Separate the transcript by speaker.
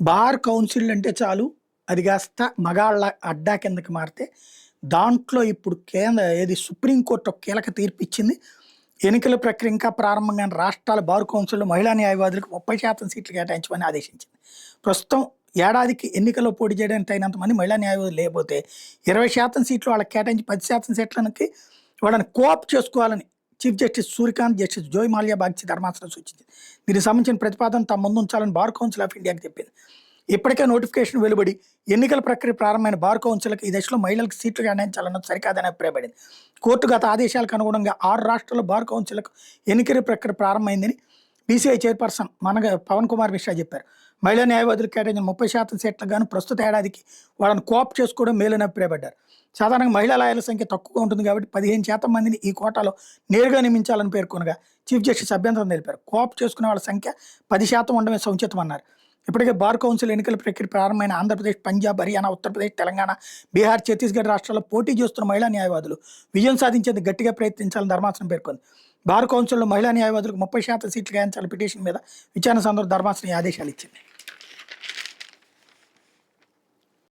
Speaker 1: Bar council అంటే చాలు అది కాస్త మగాళ్ళ అడ్డా కిందకి మారితే దాంట్లో ఇప్పుడు ఏది సుప్రీంకోర్టు ఒక కీలక తీర్పు ఇచ్చింది. ఎన్నికల ప్రక్రియ ఇంకా ప్రారంభంగా రాష్ట్రాల బార్ కౌన్సిల్లో మహిళా న్యాయవాదులకు 30% సీట్లు కేటాయించమని ఆదేశించింది. ప్రస్తుతం ఏడాదికి ఎన్నికల్లో పోటీ చేయడానికి తగినంత మంది మహిళా న్యాయవాదులు లేకపోతే 20% సీట్లు వాళ్ళకి కేటాయించి 10% సీట్లకి వాళ్ళని కోఆప్ చేసుకోవాలని chief justice Suryakant, justice Joymalya Bagchi ధర్మాసనం సూచించింది. దీనికి సంబంధించిన ప్రతిపాదన తమ ముందు ఉంచాలని బార్ కౌన్సిల్ ఆఫ్ ఇండియాకి చెప్పింది. ఇప్పటికే నోటిఫికేషన్ వెలువడి ఎన్నికల ప్రక్రియ ప్రారంభమైన బార్ కౌన్సిల్కి ఈ దశలో మహిళలకు సీట్లు కేటాయించాలన్నది సరికాదని అభిప్రాయపడింది. కోర్టు గత ఆదేశాలకు అనుగుణంగా 6 రాష్ట్రాల్లో బార్ కౌన్సిల్కు ఎన్నికల ప్రక్రియ ప్రారంభమైందని బీసీఐ చైర్పర్సన్ పవన్ కుమార్ మిశ్రా చెప్పారు. మహిళా న్యాయవాదులకు కేటాయించిన 30% సీట్లకు గాను ప్రస్తుత ఏడాదికి వాళ్ళని కోఆప్ చేసుకోవడం మేలని అభిప్రాయపడ్డారు. సాధారణంగా మహిళా లాయర్ల సంఖ్య తక్కువగా ఉంటుంది కాబట్టి 15% మందిని ఈ కోటాలో నేరుగా నియమించాలని పేర్కొనగా చీఫ్ జస్టిస్ అభ్యంతరం తెలిపారు. కోఆప్ చేసుకునే వాళ్ళ సంఖ్య 10% ఉండడమే సముచితమన్నారు. ఇప్పటికే బార్ కౌన్సిల్ ఎన్నికల ప్రక్రియ ప్రారంభమైన ఆంధ్రప్రదేశ్, పంజాబ్, హర్యానా, ఉత్తరప్రదేశ్, తెలంగాణ, బీహార్, ఛత్తీస్గఢ్ రాష్ట్రాల్లో పోటీ చేస్తున్న మహిళా న్యాయవాదులు విజయం సాధించేందుకు గట్టిగా ప్రయత్నించాలని ధర్మాసనం పేర్కొంది. బార్ కౌన్సిల్లో మహిళా న్యాయవాదులకు 30% సీట్లు కేటాయించాలని పిటిషన్ మీద విచారణ సందర్భంగా ధర్మాసనం ఆదేశాలు ఇచ్చింది.